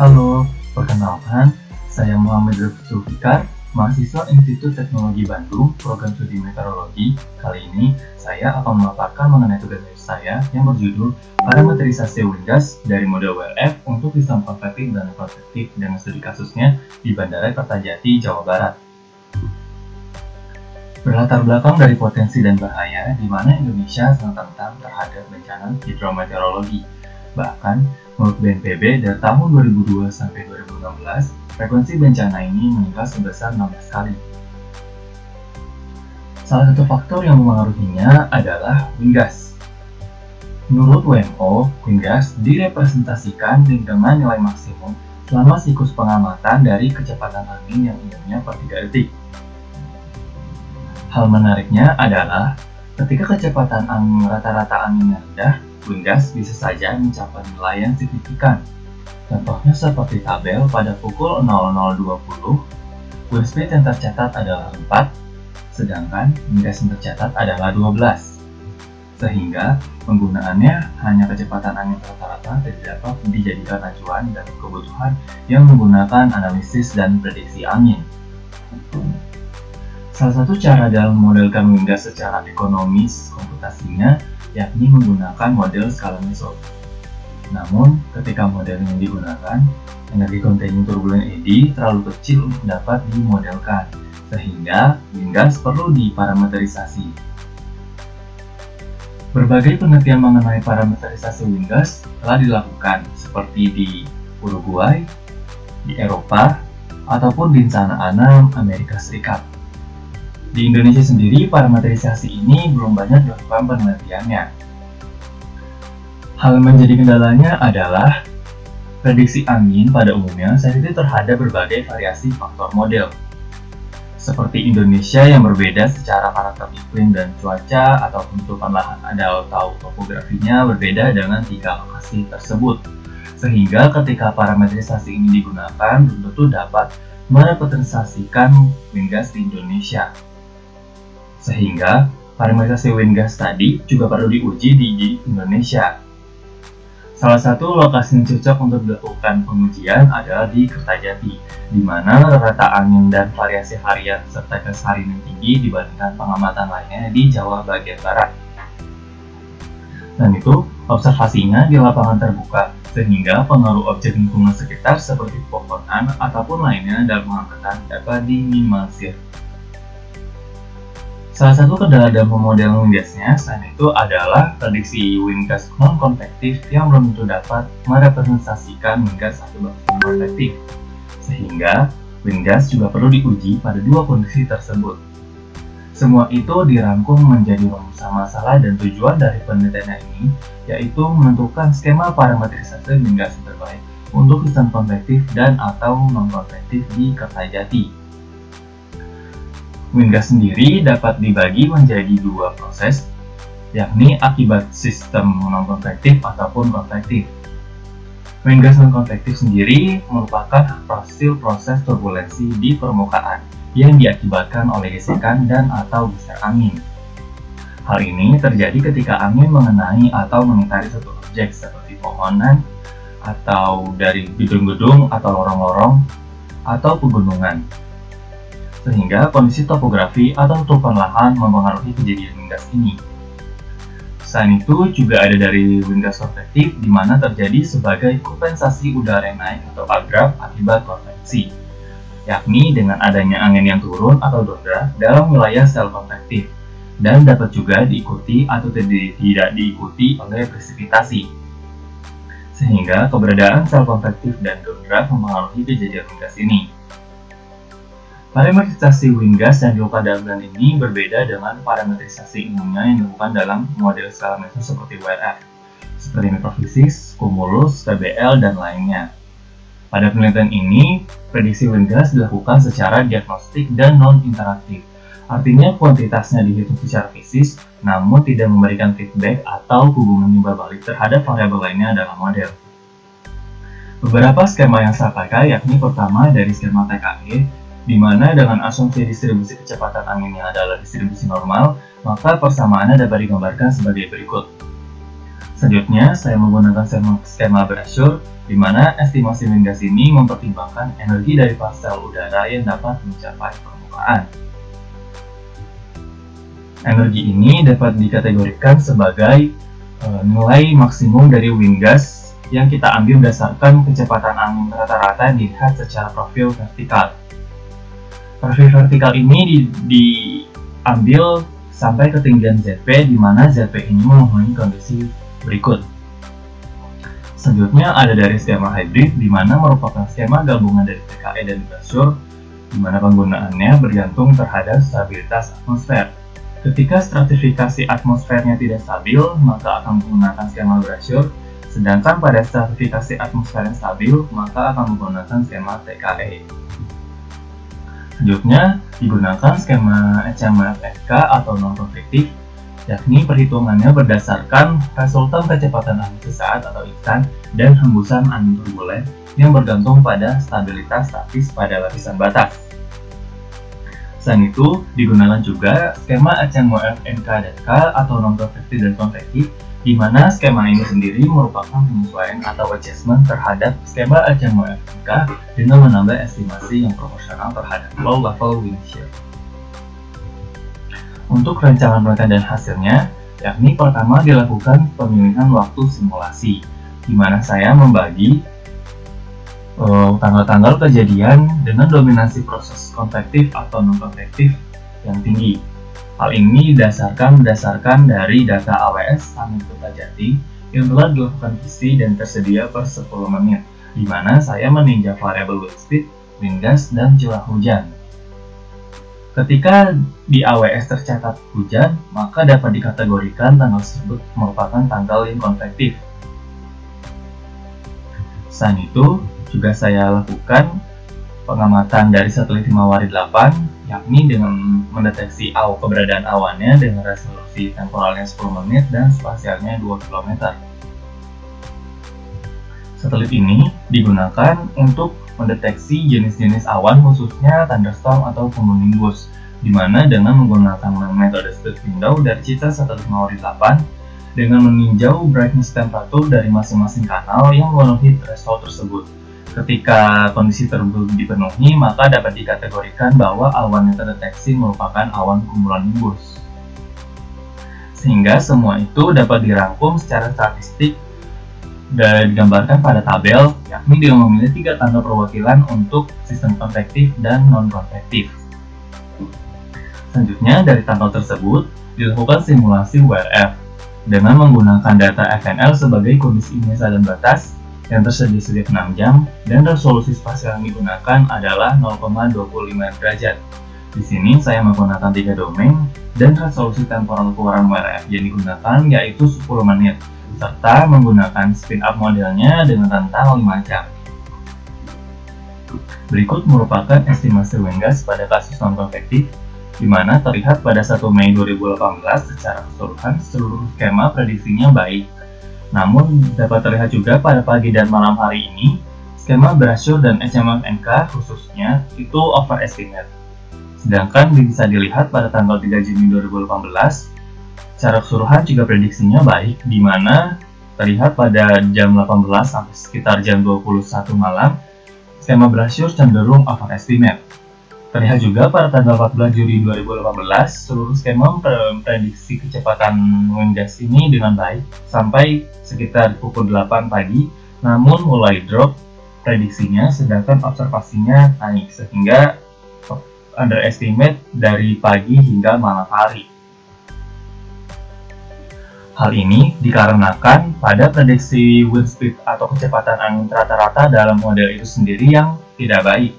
Halo, perkenalkan, saya Muhammad Zulfikar, mahasiswa Institut Teknologi Bandung, program studi meteorologi. Kali ini, saya akan memaparkan mengenai tugas saya yang berjudul Parametrisasi Wind Gas dari model WRF untuk sistem konvektif dan konvektif dengan studi kasusnya di Bandara Kertajati, Jawa Barat. Berlatar belakang dari potensi dan bahaya di mana Indonesia sangat rentan terhadap bencana hidrometeorologi. Bahkan, menurut BNPB dari tahun 2002 sampai 2016, frekuensi bencana ini meningkat sebesar 16 kali. Salah satu faktor yang memengaruhinya adalah wind gas. Menurut WMO, wind gas direpresentasikan dengan nilai maksimum selama siklus pengamatan dari kecepatan angin yang umumnya per 3 detik. Hal menariknya adalah ketika kecepatan angin rata-rata anginnya rendah, wind gas bisa saja mencapai nilai yang signifikan. Contohnya seperti tabel pada pukul 00.20, wind speed yang tercatat adalah 4, sedangkan wind gas yang tercatat adalah 12. Sehingga penggunaannya hanya kecepatan angin rata-rata tidak dapat dijadikan acuan dan kebutuhan yang menggunakan analisis dan prediksi angin. Salah satu cara dalam memodelkan wind gas secara ekonomis komputasinya yakni menggunakan model skala Meso. Namun, ketika model yang digunakan, energi containing turbulent eddy terlalu kecil untuk dapat dimodelkan, sehingga wind gas perlu diparametrisasi. Berbagai penelitian mengenai parametrisasi wind gas telah dilakukan, seperti di Uruguay, di Eropa, ataupun di Sana Ana, Amerika Serikat. Di Indonesia sendiri, parametrisasi ini belum banyak dilakukan penelitiannya. Hal yang menjadi kendalanya adalah prediksi angin pada umumnya sensitif terhadap berbagai variasi faktor model. Seperti Indonesia yang berbeda secara karakter iklim dan cuaca atau bentukan lahan atau topografinya berbeda dengan 3 lokasi tersebut. Sehingga ketika parametrisasi ini digunakan, belum tentu dapat merepresentasikan wind gas di Indonesia. Sehingga parametrisasi wind gas tadi juga perlu diuji di Indonesia. Salah satu lokasi yang cocok untuk dilakukan pengujian adalah di Kertajati, di mana rata angin dan variasi harian serta gas harian tinggi dibandingkan pengamatan lainnya di Jawa bagian barat. Dan itu observasinya di lapangan terbuka, sehingga pengaruh objek lingkungan sekitar seperti pepohonan ataupun lainnya dalam pengamatan dapat diminimalisir. Salah satu kendala dalam pemodelan wind gasnya selain itu adalah prediksi wind gas non-konvektif yang belum tentu dapat merepresentasikan wind gas akibat konvektif, sehingga wind gas juga perlu diuji pada 2 kondisi tersebut. Semua itu dirangkum menjadi rumusan masalah dan tujuan dari penelitian ini, yaitu menentukan skema parametrisasi wind gas yang terbaik untuk sistem konvektif dan atau non-konvektif di Kertajati. Wind gas sendiri dapat dibagi menjadi 2 proses, yakni akibat sistem non-konvektif ataupun konvektif. Wind gas non-konvektif sendiri merupakan hasil proses turbulensi di permukaan yang diakibatkan oleh gesekan dan atau geser angin. Hal ini terjadi ketika angin mengenai atau mengitari suatu objek seperti pohonan, atau dari gedung-gedung atau lorong-lorong, atau pegunungan. Sehingga kondisi topografi atau tutupan lahan mempengaruhi kejadian wind gas ini. Selain itu juga ada dari wind gas konvektif di mana terjadi sebagai kompensasi udara yang naik atau abrap akibat konveksi, yakni dengan adanya angin yang turun atau doldra dalam wilayah sel konvektif, dan dapat juga diikuti atau tidak diikuti oleh presipitasi. Sehingga keberadaan sel konvektif dan doldra mempengaruhi kejadian wind gas ini. Parametrisasi wind gas yang dilakukan dalam bulan ini berbeda dengan parametrisasi umumnya yang dilakukan dalam model skala Meso seperti WRF, seperti Microfisix, Cumulus, PBL, dan lainnya. Pada penelitian ini, prediksi wind gas dilakukan secara diagnostik dan non-interaktif, artinya kuantitasnya dihitung secara fisik, namun tidak memberikan feedback atau hubungan timbal balik terhadap variabel lainnya dalam model. Beberapa skema yang saya pakai yakni pertama dari skema TKE, di mana dengan asumsi distribusi kecepatan anginnya adalah distribusi normal, maka persamaannya dapat digambarkan sebagai berikut. Selanjutnya, saya menggunakan skema brochure, di mana estimasi wind gas ini mempertimbangkan energi dari partikel udara yang dapat mencapai permukaan. Energi ini dapat dikategorikan sebagai nilai maksimum dari wind gas yang kita ambil berdasarkan kecepatan angin rata-rata yang dilihat secara profil vertikal. Profil vertikal ini diambil sampai ketinggian ZP, di mana ZP ini memenuhi kondisi berikut. Selanjutnya ada dari skema hybrid, di mana merupakan skema gabungan dari TKE dan brochure, di mana penggunaannya bergantung terhadap stabilitas atmosfer. Ketika stratifikasi atmosfernya tidak stabil, maka akan menggunakan skema brochure, sedangkan pada stratifikasi atmosfer yang stabil, maka akan menggunakan skema TKE. Selanjutnya, digunakan skema HMF-NK atau non-konvektif, yakni perhitungannya berdasarkan resultan kecepatan angin sesaat atau instan dan hembusan angin turbulen yang bergantung pada stabilitas statis pada lapisan batas. Selain itu, digunakan juga skema HMWF-NK dan K atau non-konvektif dan konvektif, di mana skema ini sendiri merupakan penyesuaian atau adjustment terhadap skema HMWF-NK dengan menambah estimasi yang proporsional terhadap low level wind shear. Untuk rancangan penelitian dan hasilnya, yakni pertama dilakukan pemilihan waktu simulasi, di mana saya membagi tanggal-tanggal kejadian dengan dominasi proses konvektif atau non-konvektif yang tinggi. Hal ini berdasarkan dari data AWS Angin Kertajati yang telah dilakukan visi dan tersedia per 10 menit, di mana saya meninjau variabel wind speed, wind gas, dan curah hujan. Ketika di AWS tercatat hujan, maka dapat dikategorikan tanggal tersebut merupakan tanggal yang konvektif. Selain itu, juga saya lakukan pengamatan dari satelit Himawari 8, yakni dengan mendeteksi keberadaan awannya dengan resolusi temporalnya 10 menit dan spasialnya 2 km. Satelit ini digunakan untuk mendeteksi jenis-jenis awan, khususnya thunderstorm atau cumulonimbus, di mana dengan menggunakan metode split window dari citra satelit Himawari 8 dengan meninjau brightness temperatur dari masing-masing kanal yang memenuhi threshold tersebut. Ketika kondisi tersebut dipenuhi, maka dapat dikategorikan bahwa awan yang terdeteksi merupakan awan cumulonimbus. Sehingga semua itu dapat dirangkum secara statistik dan digambarkan pada tabel, yakni dengan memilih 3 tanggal perwakilan untuk sistem konvektif dan non-konvektif. Selanjutnya, dari tanggal tersebut dilakukan simulasi WRF dengan menggunakan data FNL sebagai kondisi iniasial dan batas yang tersedia setiap 6 jam, dan resolusi spasial yang digunakan adalah 0,25 derajat. Di sini saya menggunakan 3 domain, dan resolusi temporal keluaran WRF yang digunakan yaitu 10 menit. Serta menggunakan spin up modelnya dengan rentang 5 jam. Berikut merupakan estimasi wind gas pada kasus non-konvektif, di mana terlihat pada 1 Mei 2018 secara keseluruhan seluruh skema prediksinya baik. Namun dapat terlihat juga pada pagi dan malam hari ini, skema brochure dan HMF-NK khususnya itu overestimate. Sedangkan bisa dilihat pada tanggal 3 Juni 2018, secara keseluruhan juga prediksinya baik, di mana terlihat pada jam 18 sampai sekitar jam 21 malam, skema brochure cenderung overestimate. Terlihat juga pada tanggal 14 Juli 2018, seluruh skema memprediksi kecepatan wind gas ini dengan baik sampai sekitar pukul 8 pagi, namun mulai drop prediksinya, sedangkan observasinya naik, sehingga underestimate dari pagi hingga malam hari. Hal ini dikarenakan pada prediksi wind speed atau kecepatan angin rata-rata dalam model itu sendiri yang tidak baik.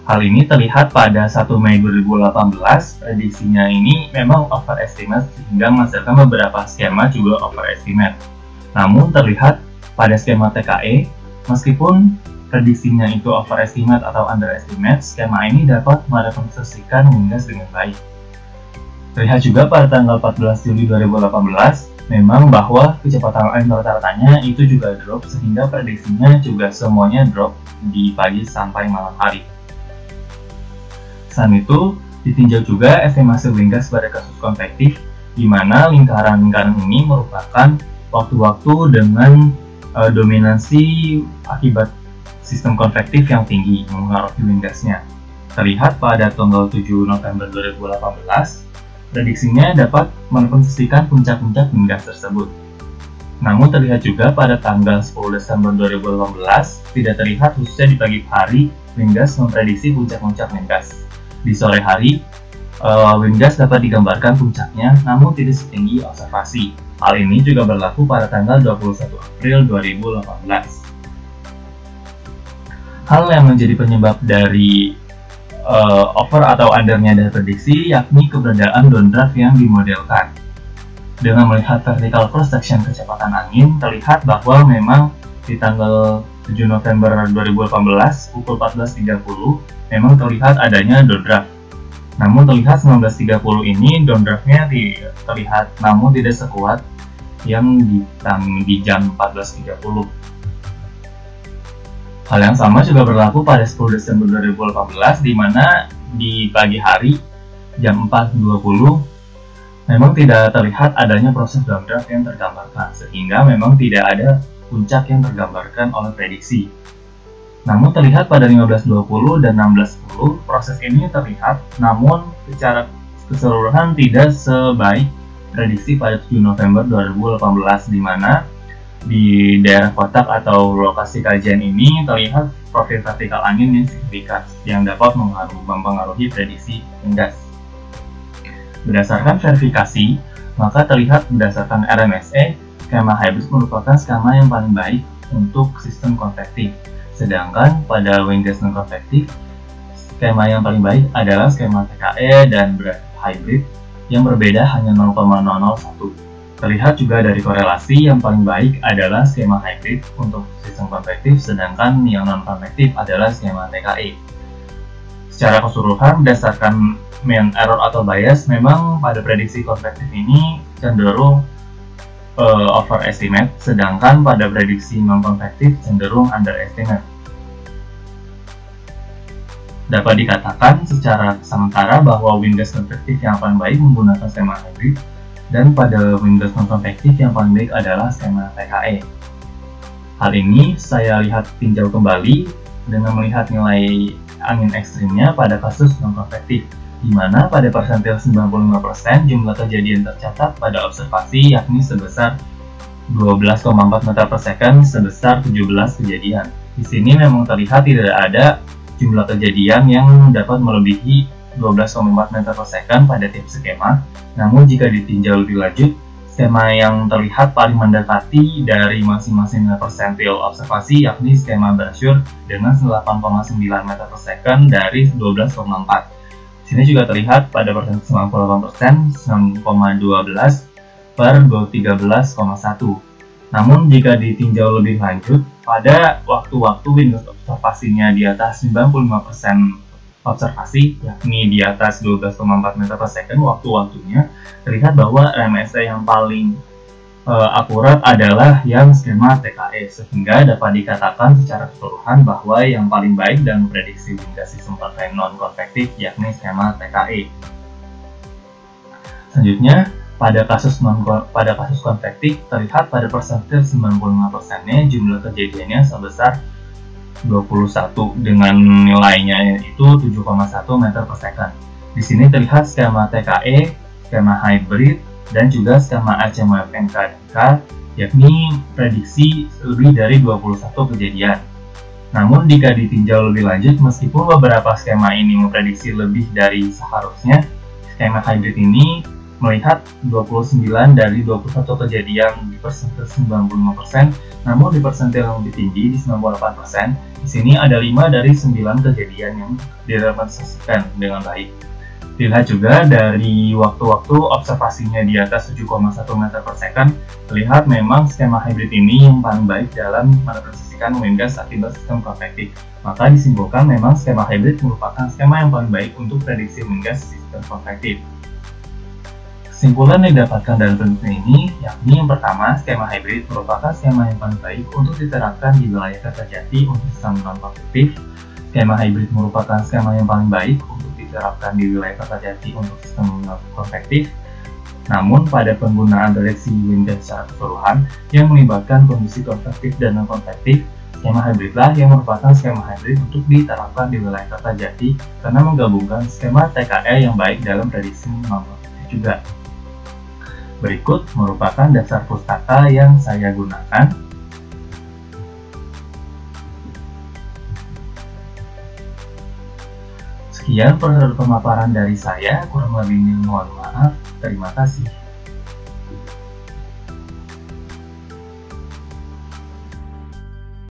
Hal ini terlihat pada 1 Mei 2018, prediksinya ini memang overestimate sehingga menghasilkan beberapa skema juga overestimate. Namun terlihat pada skema TKE, meskipun prediksinya itu overestimate atau underestimate, skema ini dapat merepresentasikan wind gas dengan baik. Terlihat juga pada tanggal 14 Juli 2018, memang bahwa kecepatan angin rata-ratanya itu juga drop, sehingga prediksinya juga semuanya drop di pagi sampai malam hari. Selain itu, ditinjau juga estimasi wind gas pada kasus konvektif, di mana lingkaran-lingkaran ini merupakan waktu-waktu dengan dominansi akibat sistem konvektif yang tinggi mempengaruhi wind gas-nya. Terlihat pada tanggal 7 November 2018, prediksinya dapat merepresentasikan puncak-puncak wind gas tersebut. Namun terlihat juga pada tanggal 10 Desember 2018, tidak terlihat khususnya di pagi hari wind gas memprediksi puncak-puncak wind gas. Di sore hari, wind gas dapat digambarkan puncaknya, namun tidak setinggi observasi. Hal ini juga berlaku pada tanggal 21 April 2018. Hal yang menjadi penyebab dari over atau undernya dari prediksi yakni keberadaan downdraft yang dimodelkan. Dengan melihat vertical cross section kecepatan angin, terlihat bahwa memang di tanggal 7 November 2018 pukul 14.30 memang terlihat adanya downdraft. Namun terlihat 19.30 ini downdraftnya terlihat namun tidak sekuat yang di jam 14.30. Hal yang sama juga berlaku pada 10 Desember 2018 di mana di pagi hari jam 4.20 memang tidak terlihat adanya proses downdraft yang tergambarkan sehingga memang tidak ada puncak yang tergambarkan oleh prediksi. Namun terlihat pada 15.20 dan 16.10 proses ini terlihat namun secara keseluruhan tidak sebaik prediksi pada 7 November 2018 di mana di daerah kotak atau lokasi kajian ini terlihat profil vertikal angin yang signifikan yang dapat mempengaruhi prediksi wind gas. Berdasarkan verifikasi, maka terlihat berdasarkan RMSE, skema hybrid merupakan skema yang paling baik untuk sistem konvektif. Sedangkan pada wind gas non-konvektif, skema yang paling baik adalah skema TKE dan hybrid yang berbeda hanya 0,001. Terlihat juga dari korelasi yang paling baik adalah skema hybrid untuk sistem konvektif, sedangkan yang non-konvektif adalah skema TKE. Secara keseluruhan, berdasarkan mean error atau bias, memang pada prediksi konvektif ini cenderung overestimate, sedangkan pada prediksi non-konvektif cenderung underestimate. Dapat dikatakan secara sementara bahwa wind gas konvektif yang paling baik menggunakan skema hybrid, dan pada wind gas non-konvektif yang paling baik adalah skema TKE. Hal ini saya lihat tinjau kembali dengan melihat nilai angin ekstrimnya pada kasus non-konvektif, di mana pada persentil 95% jumlah kejadian tercatat pada observasi yakni sebesar 12,4 meter per second sebesar 17 kejadian. Di sini memang terlihat tidak ada jumlah kejadian yang dapat melebihi 12,4 meter per second pada tiap skema. Namun jika ditinjau lebih lanjut, skema yang terlihat paling mendekati dari masing-masing persentil observasi yakni skema Brasure dengan 8,9 meter per second dari 12,4. Sini juga terlihat pada persen 98%, 9,12 per 13,1. Namun jika ditinjau lebih lanjut, pada waktu-waktu wind gas observasinya di atas 95% observasi, yakni di atas 12,4 meter per second waktu-waktunya, terlihat bahwa RMSE yang paling akurat adalah yang skema TKE, sehingga dapat dikatakan secara keseluruhan bahwa yang paling baik dalam prediksi wind gas sistem non-konvektif yakni skema TKE. Selanjutnya, pada kasus konvektif terlihat pada persentil 95%-nya jumlah kejadiannya sebesar 21 dengan nilainya itu 7,1 meter per second. Di sini terlihat skema TKE, skema hybrid, dan juga skema ACMF-NKDK yakni prediksi lebih dari 21 kejadian. Namun jika ditinjau lebih lanjut, meskipun beberapa skema ini memprediksi lebih dari seharusnya, skema hybrid ini melihat 29 dari 21 kejadian di persentil 95%, namun di persentil yang lebih tinggi di 98%, di sini ada 5 dari 9 kejadian yang direpresentasikan dengan baik. Dilihat juga dari waktu-waktu observasinya di atas 7,1 meter per second, terlihat memang skema hybrid ini yang paling baik dalam merepresentasikan wind gas akibat sistem konvektif. Maka disimpulkan memang skema hybrid merupakan skema yang paling baik untuk prediksi wind gas sistem konvektif. Kesimpulan yang didapatkan dari penelitian ini yakni yang pertama, skema hybrid merupakan skema yang paling baik untuk diterapkan di wilayah Kertajati untuk sistem non-konvektif. Skema hybrid merupakan skema yang paling baik untuk diterapkan di wilayah Kertajati untuk sistem non-konvektif. Namun pada penggunaan prediksi Wingate secara keseluruhan yang melibatkan kondisi konvektif dan non-konvektif, skema hybridlah yang merupakan skema hybrid untuk diterapkan di wilayah Kertajati karena menggabungkan skema TKE yang baik dalam prediksi non-konvektif juga. Berikut merupakan dasar pustaka yang saya gunakan. Sekian pemaparan dari saya, kurang lebihnya mohon maaf. Terima kasih.